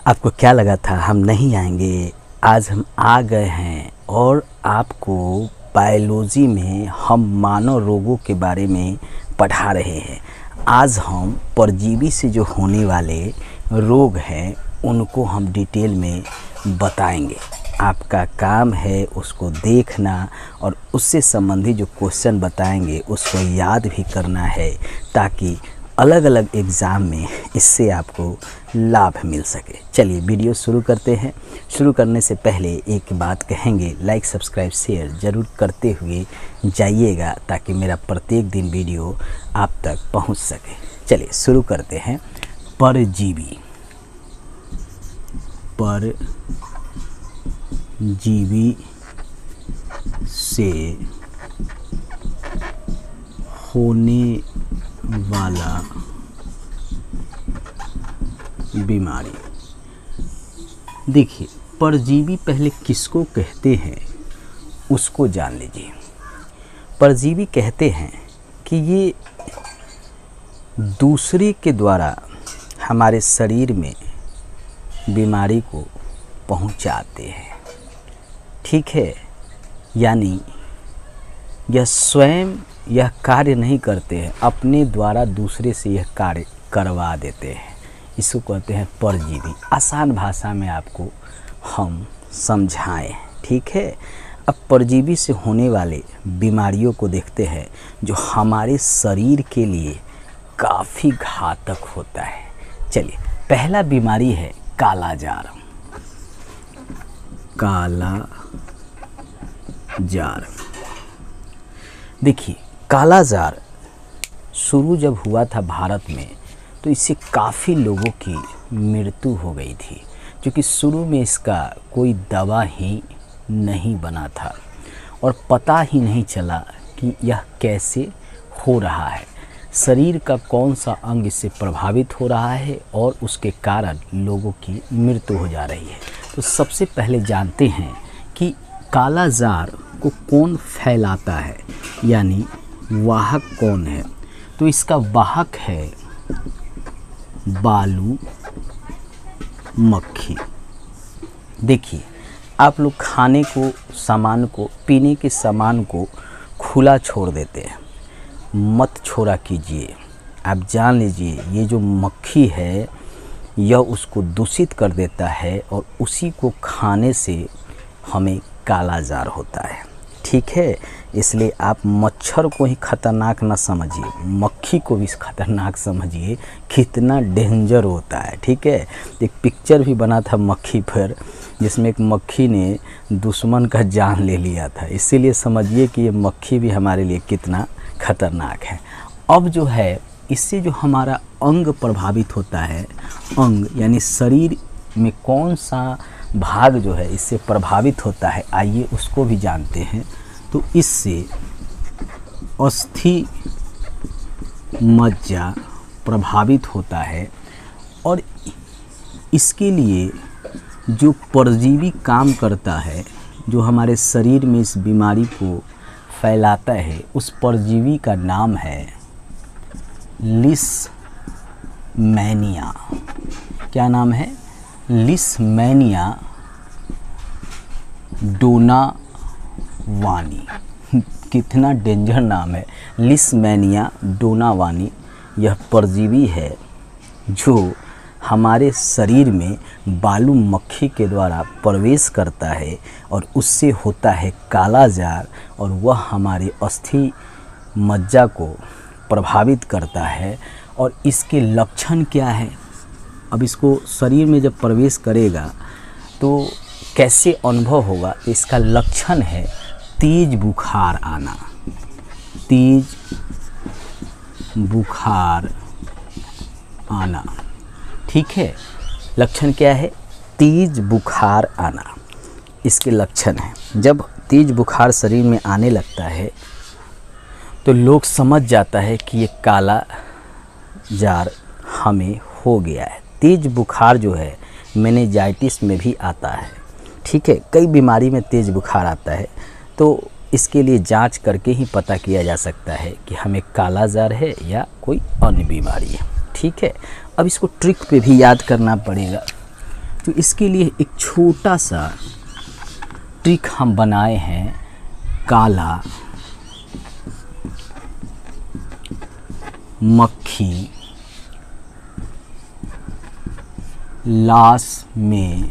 आपको क्या लगा था हम नहीं आएंगे? आज हम आ गए हैं और आपको बायोलॉजी में हम मानव रोगों के बारे में पढ़ा रहे हैं। आज हम परजीवी से जो होने वाले रोग हैं उनको हम डिटेल में बताएंगे। आपका काम है उसको देखना और उससे संबंधित जो क्वेश्चन बताएंगे उसको याद भी करना है, ताकि अलग अलग एग्ज़ाम में इससे आपको लाभ मिल सके। चलिए वीडियो शुरू करते हैं। शुरू करने से पहले एक बात कहेंगे, लाइक सब्सक्राइब शेयर ज़रूर करते हुए जाइएगा, ताकि मेरा प्रत्येक दिन वीडियो आप तक पहुंच सके। चलिए शुरू करते हैं। परजीवी। परजीवी से होने वाला बीमारी। देखिए, परजीवी पहले किसको कहते हैं उसको जान लीजिए। परजीवी कहते हैं कि ये दूसरे के द्वारा हमारे शरीर में बीमारी को पहुंचाते हैं। ठीक है, यानी यह स्वयं यह कार्य नहीं करते हैं, अपने द्वारा दूसरे से यह कार्य करवा देते हैं। इसको कहते हैं परजीवी। आसान भाषा में आपको हम समझाएं। ठीक है, अब परजीवी से होने वाले बीमारियों को देखते हैं जो हमारे शरीर के लिए काफ़ी घातक होता है। चलिए, पहला बीमारी है कालाजार। कालाजार। देखिए, कालाजार शुरू जब हुआ था भारत में तो इससे काफ़ी लोगों की मृत्यु हो गई थी, क्योंकि शुरू में इसका कोई दवा ही नहीं बना था और पता ही नहीं चला कि यह कैसे हो रहा है, शरीर का कौन सा अंग इससे प्रभावित हो रहा है और उसके कारण लोगों की मृत्यु हो जा रही है। तो सबसे पहले जानते हैं कि कालाजार को कौन फैलाता है, यानी वाहक कौन है। तो इसका वाहक है बालू मक्खी। देखिए, आप लोग खाने को सामान को, पीने के सामान को खुला छोड़ देते हैं, मत छोड़ा कीजिए। आप जान लीजिए, ये जो मक्खी है यह उसको दूषित कर देता है और उसी को खाने से हमें कालाजार होता है। ठीक है, इसलिए आप मच्छर को ही खतरनाक ना समझिए, मक्खी को भी खतरनाक समझिए, कितना डेंजर होता है। ठीक है, एक पिक्चर भी बना था मक्खी पर, जिसमें एक मक्खी ने दुश्मन का जान ले लिया था। इसीलिए समझिए कि ये मक्खी भी हमारे लिए कितना खतरनाक है। अब जो है, इससे जो हमारा अंग प्रभावित होता है, अंग यानी शरीर में कौन सा भाग जो है इससे प्रभावित होता है, आइए उसको भी जानते हैं। तो इससे अस्थि मज्जा प्रभावित होता है और इसके लिए जो परजीवी काम करता है, जो हमारे शरीर में इस बीमारी को फैलाता है, उस परजीवी का नाम है लिस्मैनिया। क्या नाम है? लिस्मैनिया डोनावानी। कितना डेंजर नाम है, लिस्मैनिया डोनावानी। यह परजीवी है जो हमारे शरीर में बालू मक्खी के द्वारा प्रवेश करता है और उससे होता है कालाजार, और वह हमारे अस्थि मज्जा को प्रभावित करता है। और इसके लक्षण क्या है? अब इसको शरीर में जब प्रवेश करेगा तो कैसे अनुभव होगा? तो इसका लक्षण है तेज बुखार आना। तेज बुखार आना। ठीक है, लक्षण क्या है? तेज बुखार आना इसके लक्षण है। जब तेज बुखार शरीर में आने लगता है तो लोग समझ जाता है कि ये काला जार हमें हो गया है। तेज बुखार जो है मेनिंजाइटिस में भी आता है। ठीक है, कई बीमारी में तेज बुखार आता है, तो इसके लिए जांच करके ही पता किया जा सकता है कि हमें कालाजार है या कोई अन्य बीमारी है। ठीक है, अब इसको ट्रिक पे भी याद करना पड़ेगा। तो इसके लिए एक छोटा सा ट्रिक हम बनाए हैं। काला मक्खी लाश में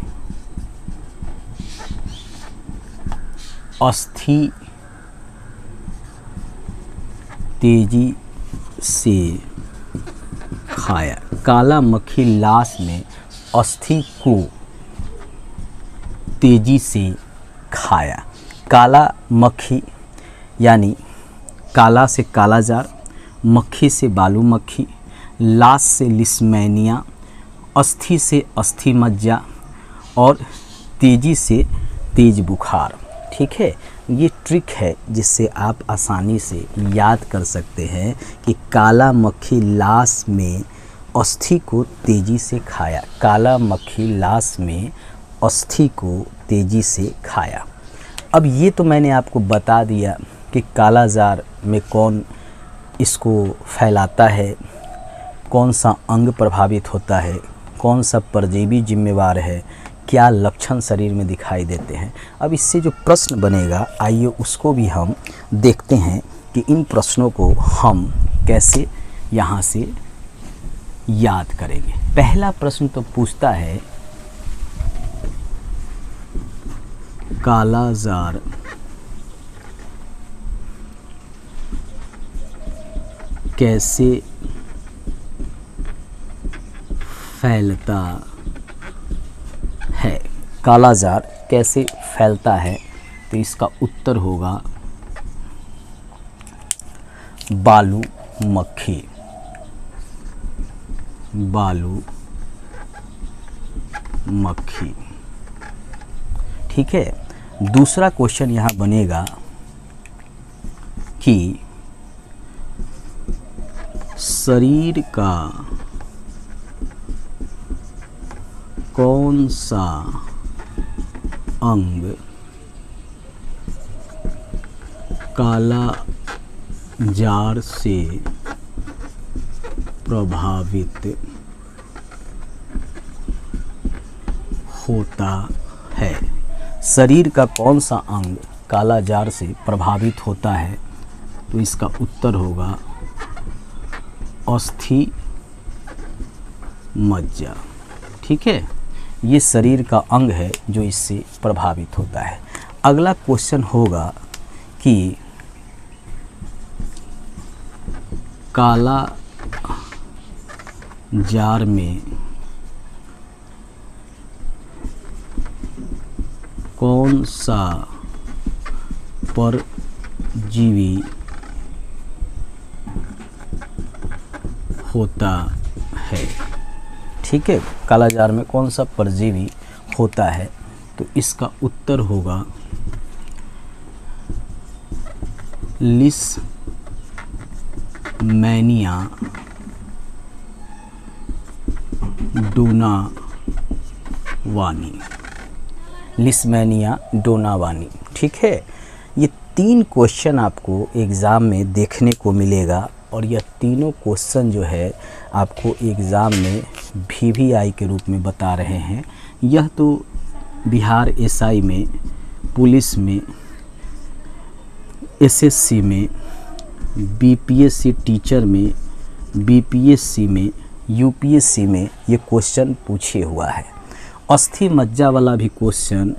अस्थि तेजी से खाया। काला मक्खी लाश में अस्थि को तेजी से खाया। काला मक्खी यानी काला से कालाजार, मक्खी से बालू मक्खी, लाश से लिस्मेनिया, अस्थि से अस्थि मज्जा और तेजी से तेज बुखार। ठीक है, ये ट्रिक है जिससे आप आसानी से याद कर सकते हैं कि काला मक्खी लाश में अस्थि को तेजी से खाया। काला मक्खी लाश में अस्थि को तेजी से खाया। अब ये तो मैंने आपको बता दिया कि कालाजार में कौन इसको फैलाता है, कौन सा अंग प्रभावित होता है, कौन सा परजीवी जिम्मेवार है, क्या लक्षण शरीर में दिखाई देते हैं। अब इससे जो प्रश्न बनेगा, आइए उसको भी हम देखते हैं कि इन प्रश्नों को हम कैसे यहाँ से याद करेंगे। पहला प्रश्न तो पूछता है कालाजार कैसे फैलता है। कालाजार कैसे फैलता है, तो इसका उत्तर होगा बालू मक्खी। बालू मक्खी। ठीक है, दूसरा क्वेश्चन यहाँ बनेगा कि शरीर का कौन सा अंग काला जार से प्रभावित होता है। शरीर का कौन सा अंग काला जार से प्रभावित होता है, तो इसका उत्तर होगा अस्थि मज्जा। ठीक है, ये शरीर का अंग है जो इससे प्रभावित होता है। अगला क्वेश्चन होगा कि काला जार में कौन सा परजीवी होता है। ठीक है, काला जार में कौन सा परजीवी होता है, तो इसका उत्तर होगा लिस्मेनिया डोनावानी। लिस्मेनिया डोनावानी। ठीक है, ये 3 क्वेश्चन आपको एग्ज़ाम में देखने को मिलेगा और यह तीनों क्वेश्चन जो है आपको एग्ज़ाम में VVI के रूप में बता रहे हैं। यह तो बिहार SI में, पुलिस में, SSC में, BPSC टीचर में, BPSC में, UPSC में ये क्वेश्चन पूछे हुआ है। अस्थि मज्जा वाला भी क्वेश्चन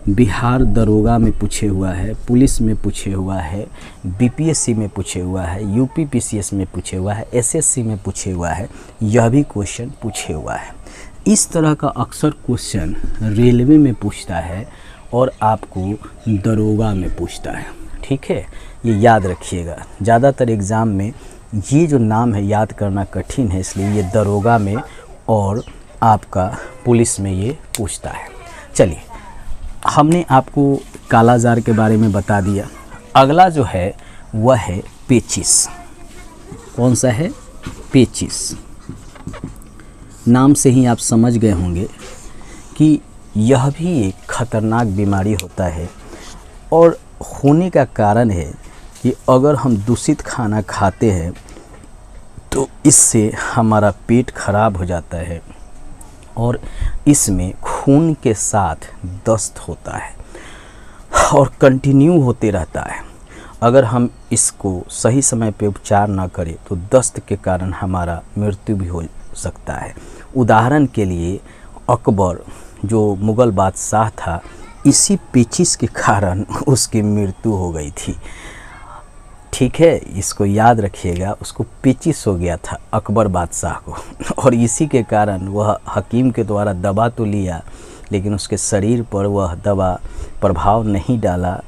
बिहार दरोगा में पूछे हुआ है, पुलिस में पूछे हुआ है, BPSC में पूछे हुआ है, UP PCS में पूछे हुआ है, SSC में पूछे हुआ है। यह भी क्वेश्चन पूछे हुआ है। इस तरह का अक्सर क्वेश्चन रेलवे में पूछता है और आपको दरोगा में पूछता है। ठीक है, ये याद रखिएगा। ज़्यादातर एग्ज़ाम में ये जो नाम है याद करना कठिन है, इसलिए ये दरोगा में और आपका पुलिस में ये पूछता है। चलिए, हमने आपको कालाजार के बारे में बता दिया। अगला जो है वह है पेचिस। कौन सा है? पेचिस। नाम से ही आप समझ गए होंगे कि यह भी एक खतरनाक बीमारी होता है और होने का कारण है कि अगर हम दूषित खाना खाते हैं तो इससे हमारा पेट खराब हो जाता है और इसमें खून के साथ दस्त होता है और कंटिन्यू होते रहता है। अगर हम इसको सही समय पे उपचार ना करें तो दस्त के कारण हमारा मृत्यु भी हो सकता है। उदाहरण के लिए अकबर जो मुग़ल बादशाह था, इसी पेचिश के कारण उसकी मृत्यु हो गई थी। ठीक है, इसको याद रखिएगा, उसको पेचिश हो गया था अकबर बादशाह को और इसी के कारण वह हकीम के द्वारा दवा तो लिया लेकिन उसके शरीर पर वह दवा प्रभाव नहीं डाला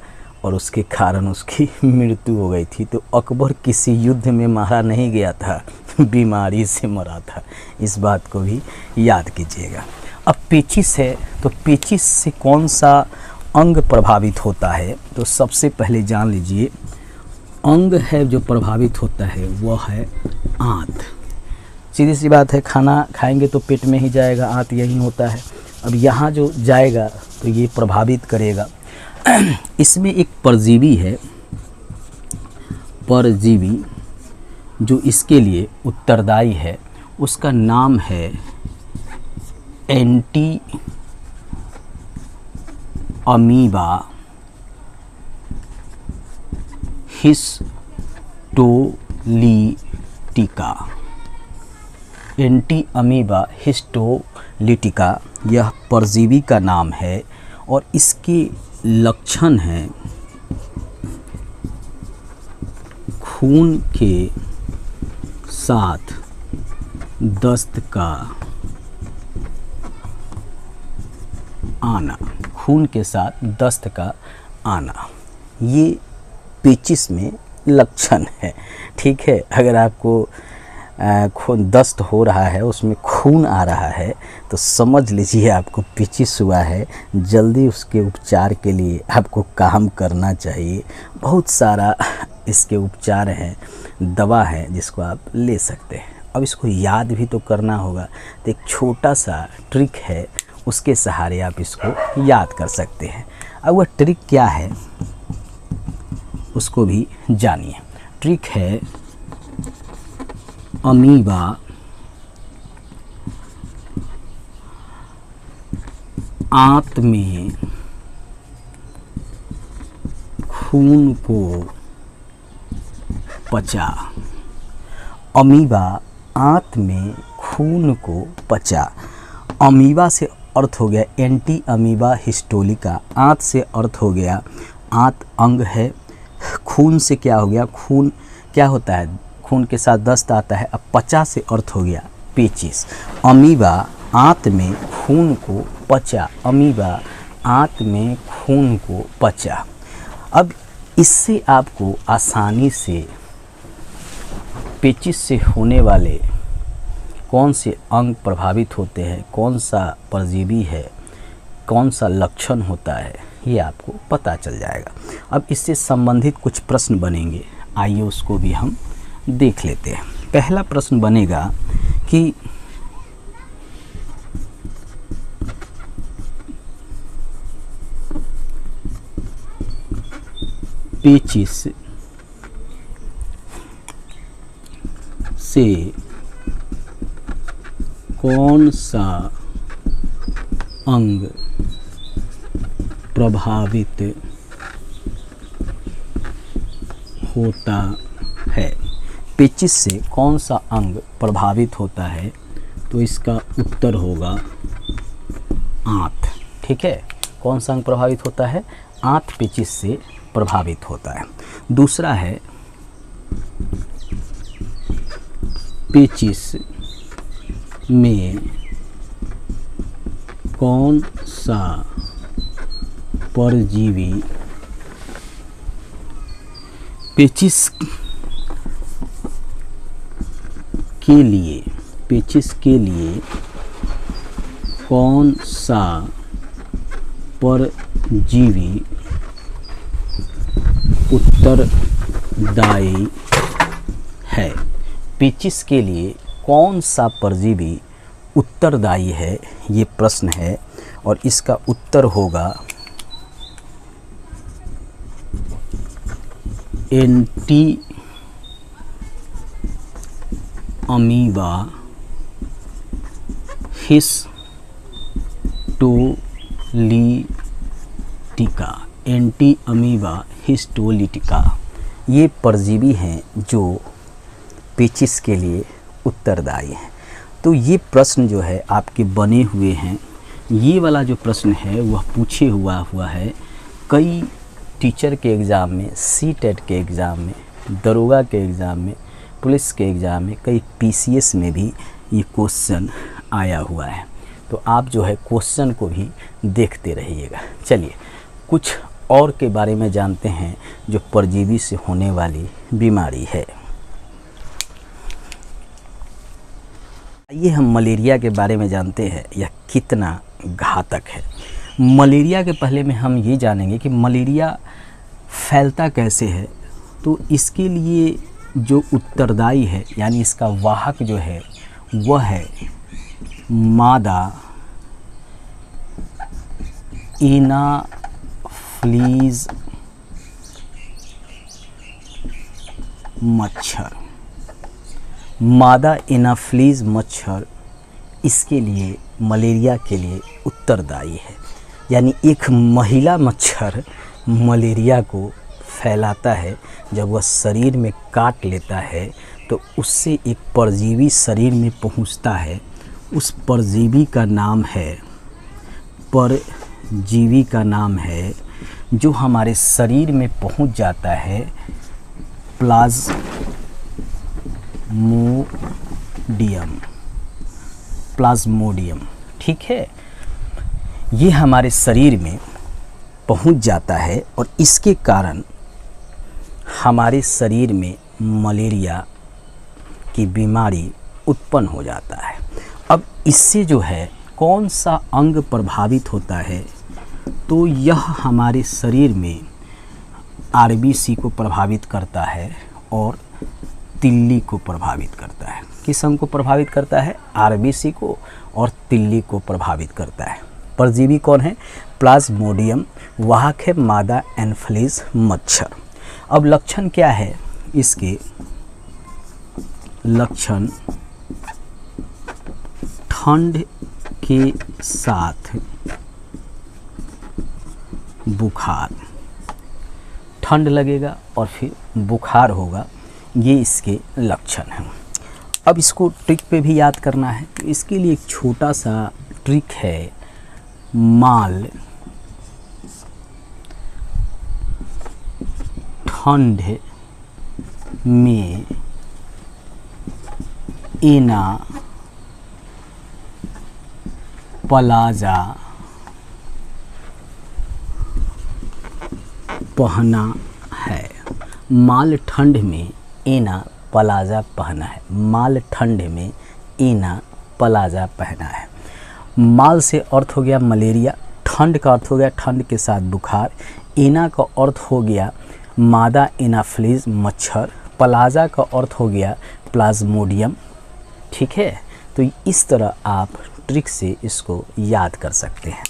और उसके कारण उसकी मृत्यु हो गई थी। तो अकबर किसी युद्ध में मारा नहीं गया था, बीमारी से मरा था। इस बात को भी याद कीजिएगा। अब पेचिश है तो पेचिश से कौन सा अंग प्रभावित होता है, तो सबसे पहले जान लीजिए अंग है जो प्रभावित होता है वह है आंत। सीधी सी बात है, खाना खाएंगे तो पेट में ही जाएगा, आंत यही होता है। अब यहाँ जो जाएगा तो ये प्रभावित करेगा। इसमें एक परजीवी है, परजीवी जो इसके लिए उत्तरदायी है, उसका नाम है anti amoeba histolytica. Anti amoeba histolytica यह परजीवी का नाम है और इसके लक्षण हैं खून के साथ दस्त का आना। खून के साथ दस्त का आना ये पेचिश में लक्षण है। ठीक है, अगर आपको खून दस्त हो रहा है, उसमें खून आ रहा है, तो समझ लीजिए आपको पेचिश हुआ है। जल्दी उसके उपचार के लिए आपको काम करना चाहिए। बहुत सारा इसके उपचार हैं, दवा है जिसको आप ले सकते हैं। अब इसको याद भी तो करना होगा, तो एक छोटा सा ट्रिक है, उसके सहारे आप इसको याद कर सकते हैं। अब वह ट्रिक क्या है उसको भी जानिए। ट्रिक है अमीबा आंत में खून को पचा। अमीबा आंत में खून को पचा। अमीबा से अर्थ हो गया एंटी अमीबा हिस्टोलिका। आंत से अर्थ हो गया आंत अंग है। खून से क्या हो गया, खून क्या होता है, खून के साथ दस्त आता है। अब पचा से अर्थ हो गया पेचिश। अमीबा आंत में खून को पचा। अमीबा आंत में खून को पचा। अब इससे आपको आसानी से पेचिश से होने वाले कौन से अंग प्रभावित होते हैं, कौन सा परजीवी है, कौन सा लक्षण होता है, ये आपको पता चल जाएगा। अब इससे संबंधित कुछ प्रश्न बनेंगे, आइए उसको भी हम देख लेते हैं। पहला प्रश्न बनेगा कि पेचिश से कौन सा अंग प्रभावित होता है। पेचिश से कौन सा अंग प्रभावित होता है, तो इसका उत्तर होगा आंत। ठीक है, कौन सा अंग प्रभावित होता है, आंत पेचिश से प्रभावित होता है। दूसरा है पेचिश में कौन सा परजीवी पेचिश के लिए कौन सा परजीवी उत्तरदायी है। पेचिश के लिए कौन सा परजीवी उत्तरदायी है, ये प्रश्न है और इसका उत्तर होगा anti amoeba histolytica. Anti amoeba histolytica, ये परजीवी हैं जो पेचिस के लिए उत्तरदायी हैं। तो ये प्रश्न जो है आपके बने हुए हैं। ये वाला जो प्रश्न है वह पूछे हुआ है कई टीचर के एग्ज़ाम में, सीटेट के एग्ज़ाम में, दरोगा के एग्ज़ाम में, पुलिस के एग्ज़ाम में, कई पीसीएस में भी ये क्वेश्चन आया हुआ है। तो आप जो है क्वेश्चन को भी देखते रहिएगा। चलिए कुछ और के बारे में जानते हैं जो परजीवी से होने वाली बीमारी है। आइए हम मलेरिया के बारे में जानते हैं यह कितना घातक है। मलेरिया के पहले में हम ये जानेंगे कि मलेरिया फैलता कैसे है। तो इसके लिए जो उत्तरदायी है यानी इसका वाहक जो है वह है मादा एनाफ्लीज मच्छर। मादा एनाफ्लीज मच्छर इसके लिए, मलेरिया के लिए उत्तरदायी है। यानी एक महिला मच्छर मलेरिया को फैलाता है। जब वह शरीर में काट लेता है तो उससे एक परजीवी शरीर में पहुंचता है। उस परजीवी का नाम है जो हमारे शरीर में पहुंच जाता है प्लाज्मोडियम। ठीक है, ये हमारे शरीर में पहुंच जाता है और इसके कारण हमारे शरीर में मलेरिया की बीमारी उत्पन्न हो जाता है। अब इससे जो है कौन सा अंग प्रभावित होता है, तो यह हमारे शरीर में आरबीसी को प्रभावित करता है और तिल्ली को प्रभावित करता है। किस अंग को प्रभावित करता है? आरबीसी को और तिल्ली को प्रभावित करता है। परजीवी कौन है? प्लाज्मोडियम, वाहक है मादा एनाफ्लीज मच्छर। अब लक्षण क्या है इसके? लक्षण ठंड के साथ बुखार, ठंड लगेगा और फिर बुखार होगा, ये इसके लक्षण हैं। अब इसको ट्रिक पे भी याद करना है, तो इसके लिए एक छोटा सा ट्रिक है। माल ठंड में एना प्लाजा पहना है। माल ठंड में एना प्लाजा पहना है। माल ठंड में एना प्लाजा पहना है। माल से अर्थ हो गया मलेरिया, ठंड का अर्थ हो गया ठंड के साथ बुखार, एना का अर्थ हो गया मादा एनाफ्लीज मच्छर, प्लाजा का अर्थ हो गया प्लाज्मोडियम। ठीक है, तो इस तरह आप ट्रिक से इसको याद कर सकते हैं।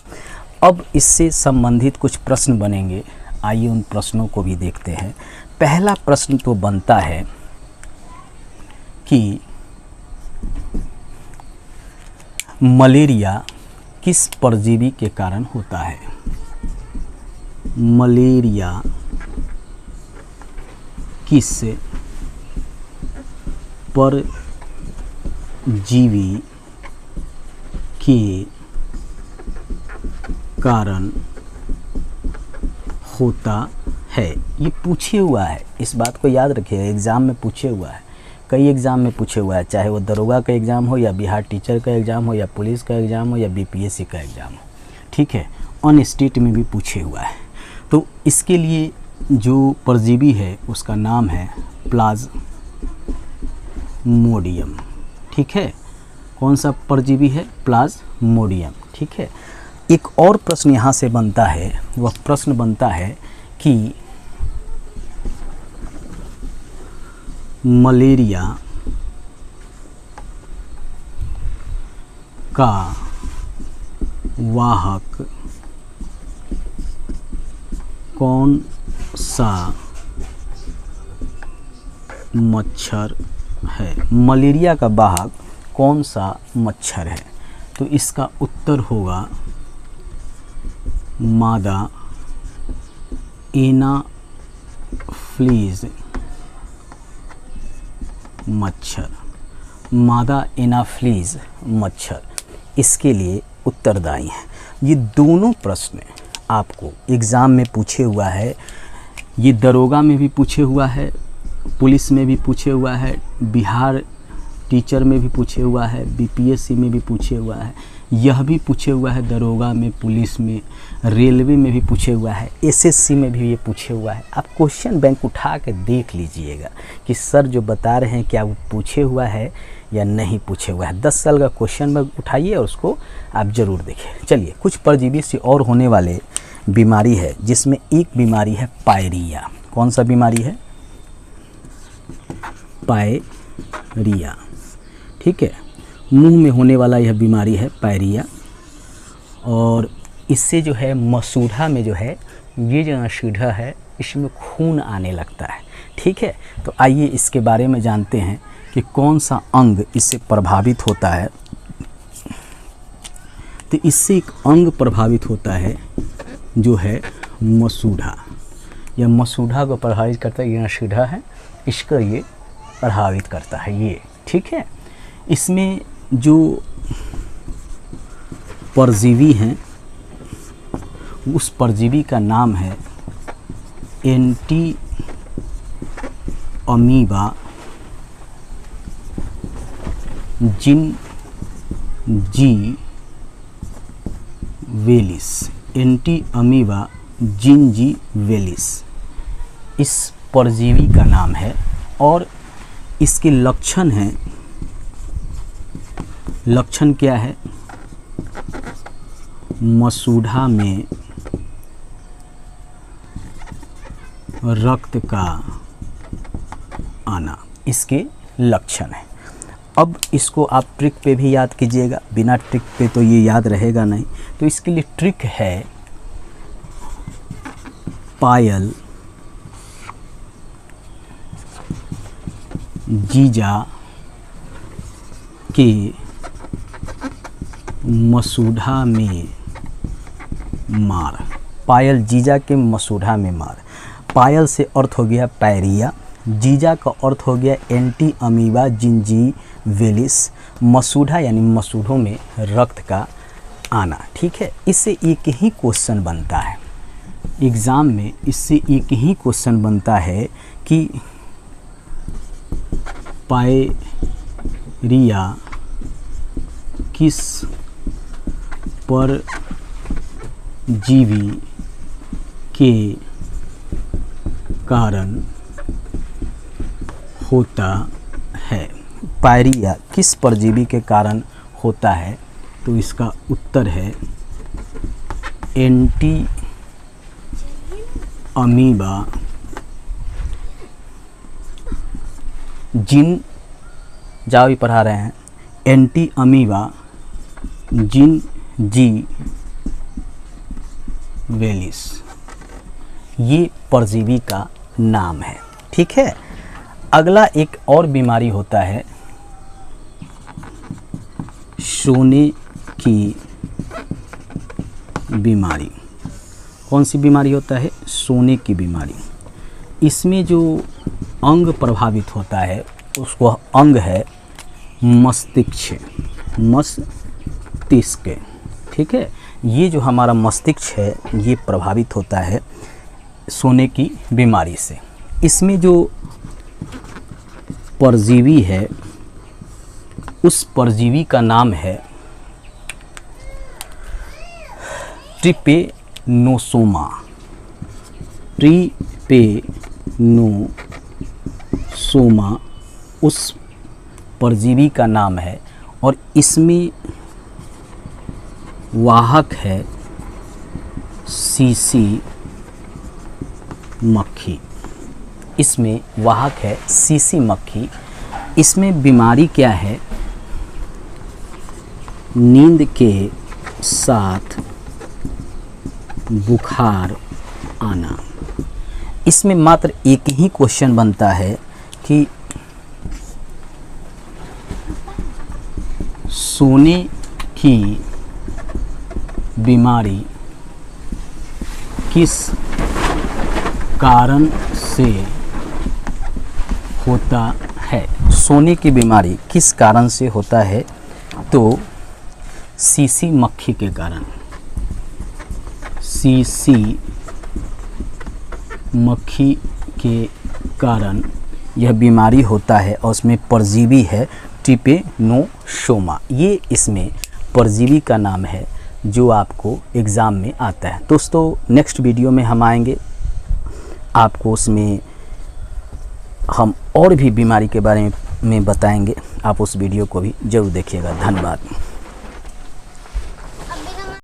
अब इससे संबंधित कुछ प्रश्न बनेंगे, आइए उन प्रश्नों को भी देखते हैं। पहला प्रश्न तो बनता है कि मलेरिया किस परजीवी के कारण होता है? मलेरिया किस परजीवी के कारण होता है? ये पूछे हुआ है, इस बात को याद रखिएगा, एग्ज़ाम में पूछे हुआ है, कई एग्ज़ाम में पूछे हुआ है, चाहे वो दरोगा का एग्ज़ाम हो या बिहार टीचर का एग्ज़ाम हो या पुलिस का एग्ज़ाम हो या बीपीएससी का एग्ज़ाम हो। ठीक है, ऑन स्टेट में भी पूछे हुआ है। तो इसके लिए जो परजीवी है उसका नाम है प्लाज्मोडियम। ठीक है, कौन सा परजीवी है? प्लाज्मोडियम। ठीक है, एक और प्रश्न यहाँ से बनता है, वह प्रश्न बनता है कि मलेरिया का वाहक कौन सा मच्छर है? मलेरिया का वाहक कौन सा मच्छर है? तो इसका उत्तर होगा मादा एनाफ्लीज मच्छर, मादा एनाफ्लीज मच्छर इसके लिए उत्तरदायी हैं। ये दोनों प्रश्न आपको एग्ज़ाम में पूछे हुआ है, ये दरोगा में भी पूछे हुआ है, पुलिस में भी पूछे हुआ है, बिहार टीचर में भी पूछे हुआ है, बीपीएससी में भी पूछे हुआ है, यह भी पूछे हुआ है दरोगा में, पुलिस में, रेलवे में भी पूछे हुआ है, एसएससी में भी ये पूछे हुआ है। आप क्वेश्चन बैंक उठा के देख लीजिएगा कि सर जो बता रहे हैं क्या वो पूछे हुआ है या नहीं पूछे हुआ है। 10 साल का क्वेश्चन बैंक उठाइए और उसको आप ज़रूर देखिए। चलिए, कुछ परजीवी से और होने वाले बीमारी है, जिसमें एक बीमारी है पायरिया। कौन सा बीमारी है? पायरिया। ठीक है, मुंह में होने वाला यह बीमारी है पायरिया। और इससे जो है मसूढ़ा में जो है, ये जो मसूढ़ा है इसमें खून आने लगता है। ठीक है, तो आइए इसके बारे में जानते हैं कि कौन सा अंग इससे प्रभावित होता है। तो इससे एक अंग प्रभावित होता है जो है मसूढ़ा। यह मसूढ़ा को प्रभावित करता है, यह मसूढ़ा है, इसको ये प्रभावित करता है ये। ठीक है, इसमें जो परजीवी हैं उस परजीवी का नाम है एंटी अमीबा जिंजीवेलिस। एंटी अमीबा जिंजीवेलिस इस परजीवी का नाम है। और इसके लक्षण हैं, लक्षण क्या है? मसूढ़ा में रक्त का आना, इसके लक्षण है। अब इसको आप ट्रिक पे भी याद कीजिएगा, बिना ट्रिक पे तो ये याद रहेगा नहीं। तो इसके लिए ट्रिक है पायल जीजा के मसूढ़ा में मार। पायल जीजा के मसूढ़ा में मार। पायल से अर्थ हो गया पायरिया, जीजा का अर्थ हो गया एंटी अमीबा जिंजीवेलिस, मसूढ़ा यानी मसूढ़ों में रक्त का आना। ठीक है, इससे एक ही क्वेश्चन बनता है एग्ज़ाम में, इससे एक ही क्वेश्चन बनता है कि पायरिया किस परजीवी के कारण होता है? पायरिया किस परजीवी के कारण होता है? तो इसका उत्तर है एंटी अमीबा जाओ भी पढ़ा रहे हैं, एंटी अमीबा जिंजीवेलिस ये परजीवी का नाम है। ठीक है, अगला एक और बीमारी होता है सोने की बीमारी। कौन सी बीमारी होता है? सोने की बीमारी। इसमें जो अंग प्रभावित होता है उसको अंग है मस्तिष्क। मस्तिष्क, ठीक है, ये जो हमारा मस्तिष्क है ये प्रभावित होता है सोने की बीमारी से। इसमें जो परजीवी है उस परजीवी का नाम है ट्रिपेनोसोमा। ट्रिपेनोसोमा उस परजीवी का नाम है और इसमें वाहक है सीसी मक्खी। इसमें वाहक है सीसी मक्खी। इसमें बीमारी क्या है? नींद के साथ बुखार आना। इसमें मात्र एक ही क्वेश्चन बनता है कि सोने की बीमारी किस कारण से होता है? सोने की बीमारी किस कारण से होता है? तो सीसी मक्खी के कारण, सीसी मक्खी के कारण यह बीमारी होता है और उसमें परजीवी है ट्रिपेनोसोमा। ये इसमें परजीवी का नाम है जो आपको एग्ज़ाम में आता है। दोस्तों नेक्स्ट वीडियो में हम आएंगे, आपको उसमें हम और भी बीमारी के बारे में बताएंगे। आप उस वीडियो को भी ज़रूर देखिएगा। धन्यवाद।